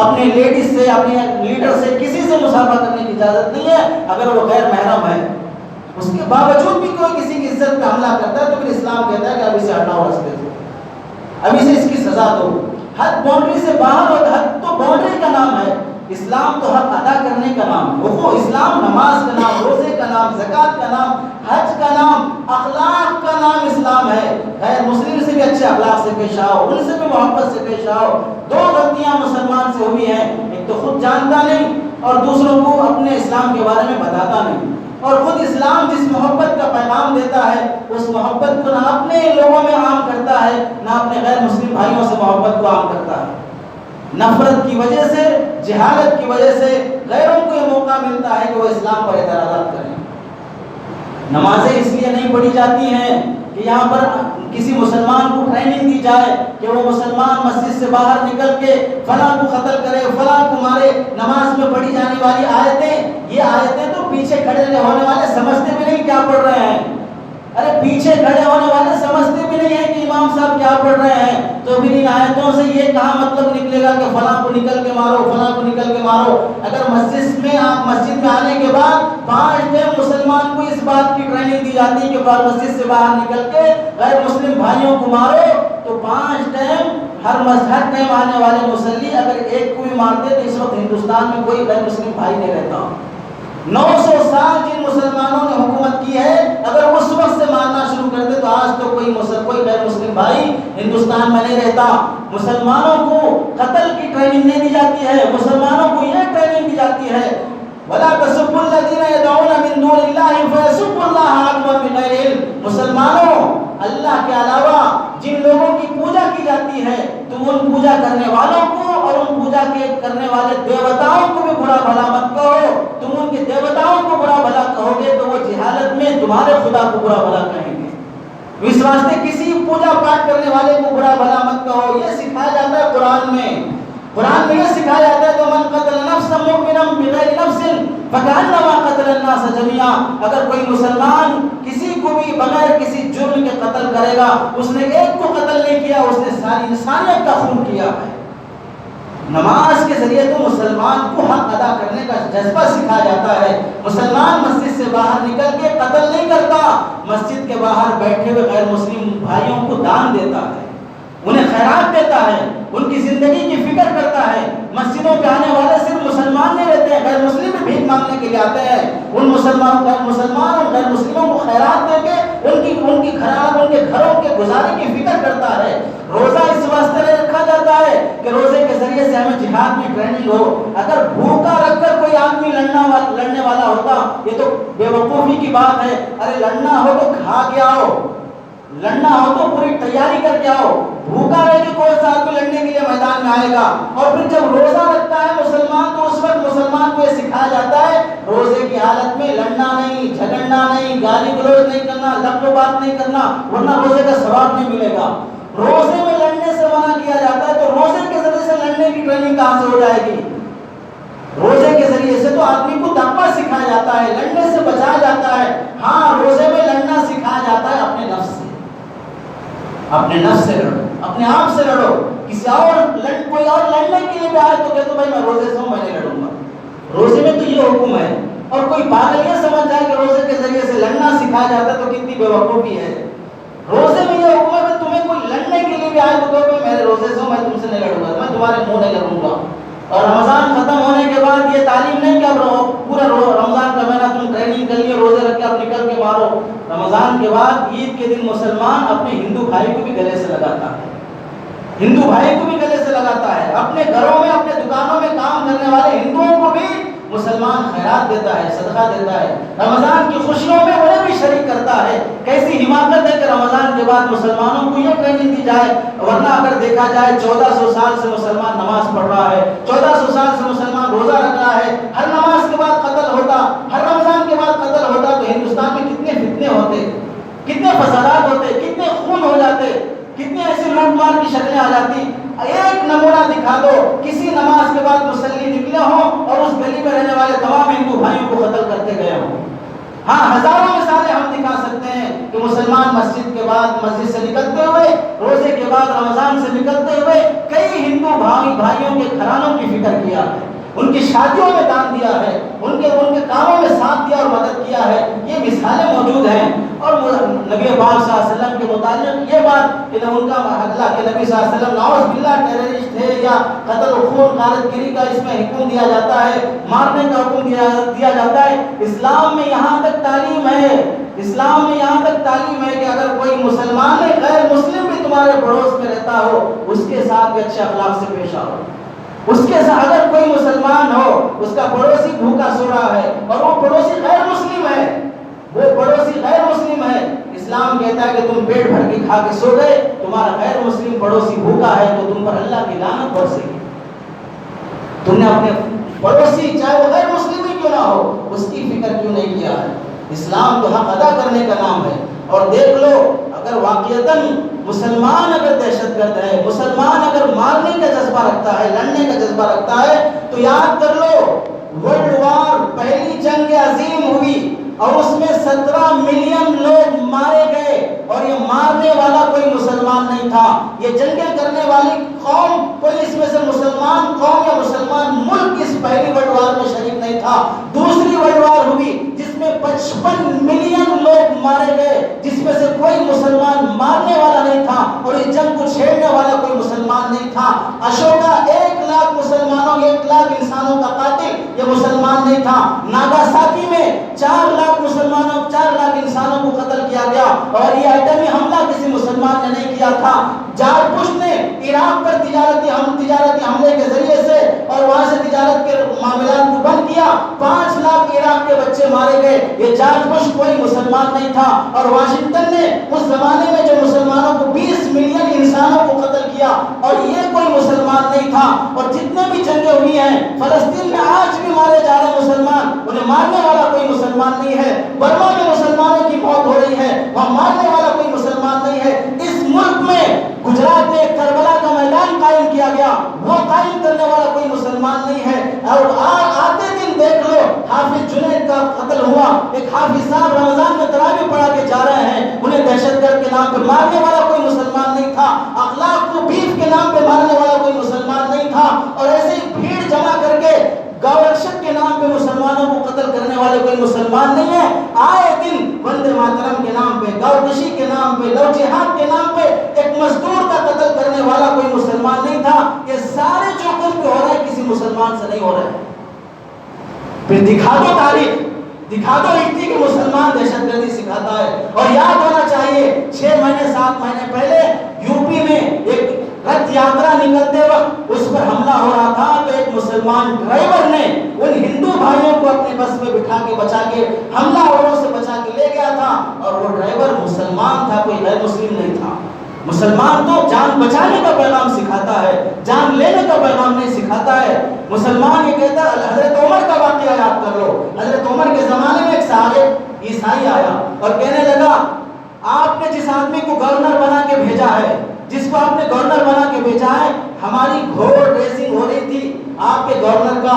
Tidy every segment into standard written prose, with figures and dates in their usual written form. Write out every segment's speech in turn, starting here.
اپنے لیڈیز سے، اپنے لیڈر سے، کسی سے مصافحہ کرنے کی اجازت نہیں ہے اگر وہ غیر محرم ہے۔ اس کے باوجود بھی کوئی کسی کی عزت پہ حملہ کرتا ہے تو پھر اسلام کہتا ہے کہ اب اسے ہٹاؤ راستے سے، اب اسے اس کی سزا دو۔ حد باؤنڈری سے باہر ہو، حد تو باؤنڈری کا نام ہے، اسلام تو حق ادا کرنے کا نام ہے۔ وہ اسلام نماز کا نام، روزے کا نام، زکوٰۃ کا نام، حج کا نام، اخلاق کا نام اسلام ہے۔ غیر مسلم سے بھی اچھے اخلاق سے پیش آؤ، ان سے بھی محبت سے پیش آؤ۔ دو غلطیاں مسلمان سے ہوئی ہیں، ایک تو خود جانتا نہیں اور دوسروں کو اپنے اسلام کے بارے میں بتاتا نہیں، اور خود اسلام جس محبت کا پیغام دیتا ہے اس محبت کو نہ اپنے لوگوں میں عام کرتا ہے نہ اپنے غیر مسلم بھائیوں سے محبت کو عام کرتا ہے۔ نفرت کی وجہ سے، جہالت کی وجہ سے غیروں کو یہ موقع ملتا ہے کہ وہ اسلام پر اعتراضات کریں۔ نمازیں اس لیے نہیں پڑھی جاتی ہیں کہ یہاں پر کسی مسلمان کو ٹریننگ دی جائے کہ وہ مسلمان مسجد سے باہر نکل کے فلاں کو قتل کرے، فلاں کو مارے۔ نماز میں پڑھی جانے والی آیتیں، یہ آیتیں تو پیچھے کھڑے ہونے والے سمجھتے بھی نہیں کیا پڑھ رہے ہیں۔ ارے پیچھے کھڑے ہونے والے سمجھتے بھی نہیں ہیں کہ امام صاحب کیا پڑھ رہے ہیں، تو پھر ان آیتوں سے یہ کہاں مطلب نکلے گا کہ فلاں کو نکل کے مارو، فلاں کو نکل کے مارو۔ اگر مسجد میں آنے کے بعد 5 دن مسلمان کو اس بات کی ٹریننگ دی جاتی ہے کہ مسجد سے باہر نکل کے غیر مسلم بھائیوں کو مارو، تو 5 ٹائم ہر ٹائم آنے والے مسلی اگر ایک کو بھی مارتے تو اس وقت ہندوستان میں کوئی غیر مسلم بھائی نہیں رہتا۔ 900 سال جن مسلمانوں نے حکومت کی ہے، اگر اس وقت سے مارنا شروع کرتے تو آج تو کوئی غیر مسلم بھائی ہندوستان میں نہیں رہتا۔ مسلمانوں کو قتل کی ٹریننگ نہیں دی جاتی ہے، مسلمانوں کو یہ ٹریننگ دی جاتی ہے وَلَا تَسُبُّوا الَّذِينَ يَدْعُونَ مِن دُونِ اللَّهِ فَيَسُبُّوا اللَّهَ عَدْوًا بِغَيْرِ عِلْمٍ۔ مسلمانوں، اللہ کے علاوہ جن لوگوں کی پوجا کی جاتی ہے تم ان پوجا کرنے والوں کو اور ان پوجا کے کرنے والے دیوتاؤں کو بھی برا بھلا مت کہو۔ تم ان کے دیوتاؤں کو برا بھلا کہو گے تو وہ جہالت میں تمہارے خدا کو برا بھلا کہیں گے۔ اس واسطے کسی پوجا پاٹ کرنے والے کو برا بھلا مت کہو۔ یہ سکھایا جاتا ہے قرآن میں یہ سکھایا جاتا ہے تو من قتل نفسا مؤمنا بغیر نفس فکأنما قتل الناس جميعا۔ اگر کوئی مسلمان کسی کو بھی بغیر کسی جرم کے قتل کرے گا، اس نے ایک کو قتل نہیں کیا، اس نے ساری انسانیت کا خون کیا ہے۔ نماز کے ذریعے تو مسلمان کو حق ادا کرنے کا جذبہ سکھایا جاتا ہے۔ مسلمان مسجد سے باہر نکل کے قتل نہیں کرتا، مسجد کے باہر بیٹھے ہوئے غیر مسلم بھائیوں کو دان دیتا ہے، انہیں خیرات دیتا ہے، ان کی زندگی کی فکر کرتا ہے۔ مسجدوں پہ آنے والے صرف مسلمان نہیں رہتے ہیں، غیر مسلم بھی بھیک مانگنے کے لیے آتے ہیں۔ ان مسلمان اور غیر مسلموں کو خیرات دے کے ان کے گھروں کے گزارے کی فکر کرتا ہے۔ روزہ اس واسطے نہیں رکھا جاتا ہے کہ روزے کے ذریعے سے ہمیں جہاد میں ٹریننگ ہو۔ اگر بھوکا رکھ کر کوئی آدمی لڑنے والا ہوتا یہ تو بے وقوفی کی بات ہے۔ ارے لڑنا ہو تو کھا کے آؤ، لڑنا ہو تو پوری تیاری کر کے آؤ۔ بھوکا رہ کے کوئی ساتھ میں لڑنے کے لیے میدان میں آئے گا؟ اور پھر جب روزہ رکھتا ہے مسلمان تو اس وقت مسلمان کو یہ سکھایا جاتا ہے روزے کی حالت میں لڑنا نہیں، جھگڑنا نہیں، گالی گلوچ نہیں کرنا، لفظ و بات نہیں کرنا، ورنہ روزے کا ثواب نہیں ملے گا۔ روزے میں لڑنے سے منع کیا جاتا ہے تو روزے کے ذریعے سے لڑنے کی ٹریننگ کہاں سے ہو جائے گی؟ روزے کے ذریعے سے تو آدمی کو تقویٰ سکھایا جاتا ہے، لڑنے سے بچایا جاتا ہے۔ ہاں روزے میں لڑنا سکھایا جاتا ہے اپنے نفس سے، اپنے نفس سے لڑو، اپنے آپ سے لڑو۔ کسی اور کوئی اور لڑنے کے لیے بھی آئے تو کہتے بھائی میں روزے سے ہوں، میں نہیں لڑوں گا۔ روزے میں تو یہ حکم ہے، اور کوئی پاگل یہ سمجھ جائے کہ روزے کے ذریعے سے لڑنا سکھایا جاتا ہے تو کتنی بے وقوفی ہے۔ روزے میں یہ حکم ہے کہ تمہیں کوئی لڑنے کے لیے بھی آئے تو کہو کہ میرے روزے سے ہوں، میں تم سے نہیں لڑوں گا، میں تمہارے منہ نہیں لگوں گا۔ اور رمضان ختم ہونے کے بعد یہ تعلیم نہیں کہ اب پورا رمضان کا مہینہ تم ٹریننگ کر لیے، روزے رکھ کے اب نکل کے مارو۔ رمضان کے بعد عید کے دن مسلمان اپنے ہندو بھائی کو بھی گلے سے لگاتا ہے، ہندو بھائی کو بھی گلے سے لگاتا ہے۔ اپنے گھروں میں، اپنے دکانوں میں کام کرنے والے ہندوؤں کو بھی مسلمان خیرات دیتا ہے، صدقہ دیتا ہے۔ رمضان کی خوشیوں میں انہیں بھی شریک کرتا ہے۔ کیسی حماقت ہے کہ رمضان کے بعد مسلمانوں کو یہ ٹریننگ دی جائے، ورنہ اگر دیکھا جائے 1400 سال سے مسلمان نماز پڑھ رہا ہے، 1400 سال سے مسلمان روزہ رکھ رہا ہے، ہر نماز کے بعد قتل ہوتا، ہر رمضان کے بعد قتل ہوتا تو ہندوستان میں کتنے فتنے ہوتے، کتنے فسادات ہوتے، کتنے خون ہو جاتے، کتنی ایسی لوٹ مار کی شکلیں آ جاتی۔ ایک نمونہ دکھا دو، کسی نماز کے بعد مصلی نکلے ہوں اور اس گلی میں رہنے والے تمام ہندو بھائیوں کو قتل کرتے گئے ہوں۔ ہاں ہزاروں مثالیں ہم دکھا سکتے ہیں کہ مسلمان مسجد کے بعد مسجد سے نکلتے ہوئے، روزے کے بعد رمضان سے نکلتے ہوئے کئی ہندو بھائیوں کے گھرانوں فکر کیا ہے، ان کی شادیوں میں دان دیا ہے، ان کے کاموں میں ساتھ دیا اور مدد کیا ہے، یہ مثالیں موجود ہیں۔ اور نبی پاک صلی اللہ علیہ وسلم کے متعلق یہ بات کہ ان کا اللہ کے نبی صلی اللہ علیہ وسلم نعوذ باللہ ٹیررسٹ تھے یا قتل و خون غارت گری کا اس میں حکم دیا جاتا ہے، مارنے کا حکم دیا جاتا ہے۔ اسلام میں یہاں تک تعلیم ہے، اسلام میں یہاں تک تعلیم ہے کہ اگر کوئی مسلمان ہے، غیر مسلم بھی تمہارے پڑوس میں رہتا ہو، اس کے ساتھ بھی اچھے اخلاق سے پیش آؤ۔ اس کے ساتھ اگر کوئی مسلمان ہو، اس کا پڑوسی بھوکا سو رہا ہے اور وہ پڑوسی غیر مسلم ہے، وہ پڑوسی غیر مسلم ہے، اسلام کہتا ہے کہ تم پیٹ بھر کے کھا کے سو گئے، تمہارا غیر مسلم پڑوسی بھوکا ہے تو تم پر اللہ کی لعنت برسے گی۔ تم نے اپنے پڑوسی چاہے وہ غیر مسلم ہی کیوں نہ ہو، اس کی فکر کیوں نہیں کیا ہے؟ اسلام تو حق ادا کرنے کا نام ہے۔ اور دیکھ لو، اگر واقعتاً مسلمان اگر دہشت گرد ہے، مسلمان اگر مارنے کا جذبہ رکھتا ہے، لڑنے کا جذبہ رکھتا ہے، تو یاد کر لو ورلڈ وار پہلی جنگ عظیم ہوئی اور اس میں 17 ملین لوگ مارے گئے، اور یہ مارنے والا کوئی مسلمان نہیں تھا، یہ جنگیں کرنے والی قوم کوئی اس میں سے مسلمان قوم یا مسلمان ملک اس پہلی ورلڈ وار میں شریک نہیں تھا۔ دوسری ورلڈ وار ہوئی جس میں 55 ملین لوگ مارے گئے، جس میں سے کوئی مسلمان مارنے والا نہیں تھا اور اس جنگ کو چھیڑنے والا کوئی مسلمان نہیں تھا۔ اشوکا 1 لاکھ مسلمانوں، 1 لاکھ انسانوں کا قاتل، یہ مسلمان نہیں تھا۔ ناگاساکی میں 4 لاکھ مسلمانوں، 4 لاکھ انسانوں کو قتل کیا گیا، اور یہ ایٹمی حملہ کسی مسلمان نے نہیں کیا تھا۔ جارج بش نے عراق پر تجارتی حملے کے ذریعے سے اور وہاں سے تجارت کے معاملات کو بند کیا، 5 لاکھ عراق کے بچے مارے گئے، یہ جارج بش کوئی مسلمان نہیں تھا۔ اور واشنگٹن نے اس زمانے میں جو مسلمانوں کو 20 ملین انسانوں کو قتل کیا، اور یہ کوئی مسلمان نہیں تھا۔ اور جتنے بھی جنگیں ہوئی ہیں فلسطین میں آج بھی مارے جا رہے مسلمان، انہیں مارنے والا کوئی مسلمان نہیں ہے۔ برما میں مسلمانوں کی موت ہو رہی ہے، وہاں مارنے والا کوئی مسلمان نہیں ہے۔ اس ملک میں گجرات میں کربلا کا میدان قائم کیا گیا، وہ قائم کرنے والا کوئی مسلمان نہیں ہے۔ اور آتے دن دیکھ لو حافظ جنید کا قتل ہوا، ایک حافظ صاحب رمضان میں تراویح پڑھا کے جا رہے ہیں، انہیں دہشت گرد کے نام پہ مارنے والا کوئی مسلمان نہیں تھا، اخلاق کو بیف کے نام پہ مارنے والا کوئی مسلمان نہیں تھا۔ اور ایسے ہی بھیڑ جمع کر کے گورکشپ کے نام پہ مسلمانوں کو قتل کرنے والے کوئی مسلمان نہیں ہے۔ آئے دن وندے ماترم کے نام پہ، گوکشی کے نام پہ، لو جہاد کے نام پہ ایک مزدور کا قتل کرنے والا کوئی مسلمان نہیں تھا۔ یہ سارے جو کچھ بھی ہو رہے ہیں کسی مسلمان سے نہیں ہو رہے ہیں۔ پھر دکھا دو تاریخ، دکھا دو ہسٹری کہ مسلمان دہشت گردی سکھاتا ہے۔ اور یاد ہونا چاہیے 6 مہینے 7 مہینے پہلے یوپی میں ایک رتھ یاترا نکلتے وقت اس پر حملہ ہو رہا تھا، تو ایک مسلمان ڈرائیور نے ان ہندو بھائیوں کو اپنے بس میں بٹھا کے بچا کے حملہ آوروں سے بچا کے لے گیا تھا، اور وہ ڈرائیور مسلمان تھا، کوئی غیر مسلم نہیں تھا۔ مسلمان تو جان بچانے کا پیغام سکھاتا ہے، جان لینے کا پیغام نہیں سکھاتا ہے۔ مسلمان یہ کہتا ہے، حضرت عمر کا واقعہ یاد کر لو، حضرت عمر کے زمانے میں ایک صحابی عیسائی آیا اور کہنے لگا آپ نے جس آدمی کو گورنر بنا کے بھیجا ہے، جس کو آپ نے گورنر بنا کے بھیجا ہے، ہماری گھوڑ ریسنگ ہو رہی تھی، آپ کے گورنر کا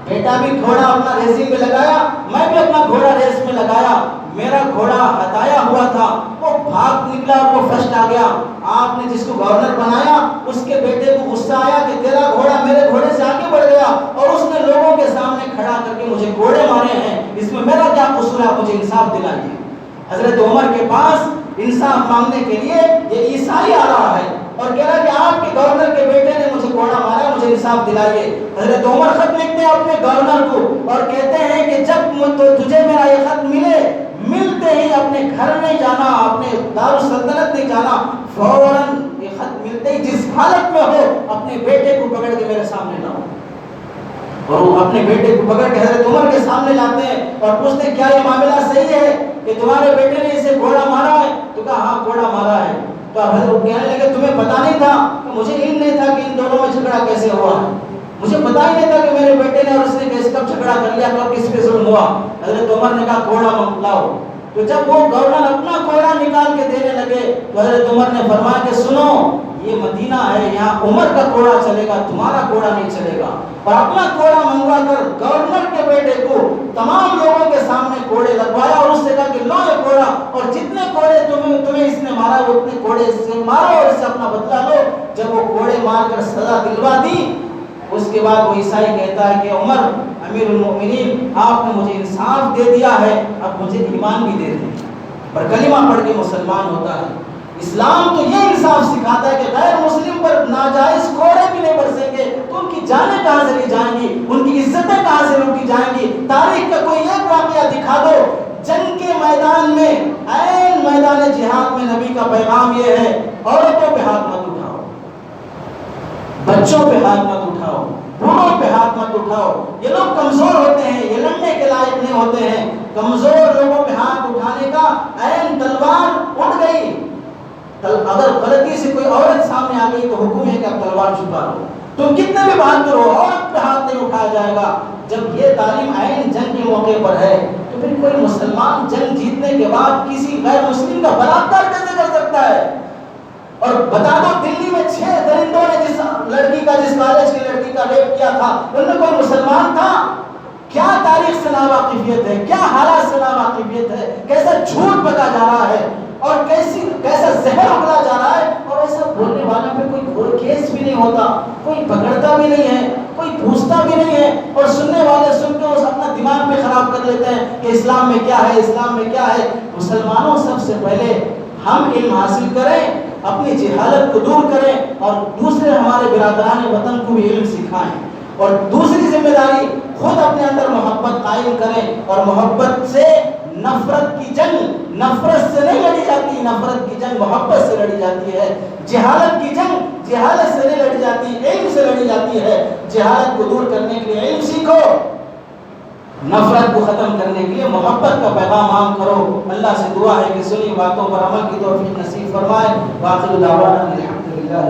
بیٹا بھی گھوڑا اپنا ریسنگ میں لگایا، میں بھی اپنا گھوڑا ریس میں لگایا، میرا گھوڑا ہتایا ہوا تھا، وہ بھاگ نکلا اور وہ فرسٹ آ گیا۔ آپ نے جس کو گورنر بنایا اس کے بیٹے کو غصہ آیا کہ تیرا گھوڑا میرے گھوڑے سے آگے بڑھ گیا، اور اس نے لوگوں کے سامنے کھڑا کر کے مجھے گھوڑے مارے ہیں، اس میں میرا کیا قصور ہے، مجھے انصاف دلائیے۔ حضرت عمر کے پاس انصاف مانگنے کے لیے یہ عیسائی آ رہا ہے اور کہہ رہا ہے کہ آپ کے گورنر کے بیٹے نے مجھے گھوڑا مارا، مجھے انصاف دلائیے۔ حضرت عمر خط لکھتے ہیں اپنے گورنر کو اور کہتے ہیں کہ جب تجھے میرا یہ خط ملے، ملتے ہی اپنے گھر نہیں جانا، اپنے دارالسلطنت نہیں جانا، فوراً یہ خط ملتے ہی جس حالت میں ہو اپنے بیٹے کو پکڑ کے میرے سامنے لاؤ۔ اور وہ اپنے بیٹے کو پکڑ کے حضرت عمر کے سامنے لاتے ہیں اور پوچھتے ہیں کیا یہ معاملہ صحیح ہے کہ تمہارے بیٹے نے اسے گھوڑا مارا ہے؟ تو کہا ہاں گھوڑا مارا ہے۔ تو اب حضرت کہنے لگے تمہیں پتا نہیں تھا؟ کہ مجھے علم نہیں تھا کہ ان دونوں میں جھگڑا کیسے ہوا ہے، مجھے پتا ہی نہیں تھا کہ میرے بیٹے نے اور اس نے کیسے کب جھگڑا کر لیا، کب کس پہ ظلم ہوا۔ حضرت عمر نے کہا گھوڑا لاؤ۔ تو جب وہ گورنر اپنا گھوڑا نکال کے دینے لگے تو حضرت عمر نے فرمایا کہ سنو یہ مدینہ ہے، یہاں عمر کا گھوڑا چلے گا، تمہارا گھوڑا نہیں چلے گا۔ اور اپنا گھوڑا منگوا کر گورنر کے بیٹے کو تمام لوگوں کے سامنے گھوڑے لگوایا اور اس سے کہا کہ لو یہ گھوڑا، اور جتنے گھوڑے تمہیں اس نے مارا وہ اتنے گھوڑے اس سے مارو اور اس سے اپنا بدلہ لو۔ جب وہ گھوڑے مار کر سزا دلوا دی اس کے بعد وہ عیسائی کہتا ہے کہ عمر امیر المؤمنین آپ نے مجھے انصاف دے دیا ہے، اب مجھے ایمان بھی دے دیں، پر کلمہ پڑھ کے مسلمان ہوتا ہے۔ اسلام تو یہ انصاف سکھاتا ہے کہ غیر مسلم پر ناجائز کوڑے بھی نہیں برسیں گے تو ان کی جانیں کہاں سے لی جائیں گی، ان کی عزتیں کہاں سے لوٹی جائیں گی۔ تاریخ کا کوئی ایک واقعہ دکھا دو جنگ کے میدان میں، عین میدان جہاد میں نبی کا پیغام یہ ہے، عورتوں پہ ہاتھ مت اٹھاؤ، بچوں پہ ہاتھ مت اٹھاؤ، بوڑھوں پہ ہاتھ مت اٹھاؤ، یہ لوگ کمزور ہوتے ہیں، یہ لڑنے کے لائق نہیں ہوتے ہیں۔ کمزور لوگوں پہ ہاتھ اٹھانے کا عین تلوار اٹھ گئی، اگر غلطی سے کوئی عورت سامنے آ گئی تو حکم ہے کہ اب تلوار چھپا لو، تم کتنے بھی بہادر ہو، عورت پہ ہاتھ نہیں اٹھایا جائے گا۔ جب یہ تعلیم عین جنگ کے موقع پر ہے تو پھر کوئی مسلمان جنگ جیتنے کے بعد کسی غیر مسلم کا بلاత్కాر کیسے کر سکتا ہے؟ اور بتا دو دلی میں 6 درندوں نے جس لڑکی کا، جس کالج کی لڑکی کا ریپ کیا تھا، ان میں کوئی مسلمان تھا؟ کیا تاریخ سے ناواقفیت ہے، کیا حالات سے ناواقفیت ہے، کیسا جھوٹ بتا جا رہا ہے اور کیسا زہر اگلا جا رہا ہے، اور ایسا بولنے والوں پہ کوئی کیس بھی نہیں ہوتا، کوئی پکڑتا بھی نہیں ہے، کوئی پوچھتا بھی نہیں ہے، اور سننے والے سن کے اس اپنا دماغ میں خراب کر لیتے ہیں کہ اسلام میں کیا ہے، اسلام میں کیا ہے۔ مسلمانوں سب سے پہلے ہم علم حاصل کریں، اپنی جہالت کو دور کریں، اور دوسرے ہمارے برادران وطن کو بھی علم سکھائیں، اور دوسری ذمہ داری خود اپنے اندر محبت قائم کریں، اور محبت سے نفرت کی جنگ نفرت سے نہیں لڑی جاتی، نفرت کی جنگ محبت سے لڑی جاتی ہے۔ جہالت کی جنگ جہالت سے نہیں لڑی جاتی، علم سے لڑی جاتی ہے۔ جہالت کو دور کرنے کے لیے علم سیکھو، نفرت کو ختم کرنے کے لیے محبت کا پیغام عام کرو۔ اللہ سے دعا ہے کہ سنی باتوں پر عمل کی توفیق نصیب فرمائے۔ وآخر دعوانا الحمدللہ۔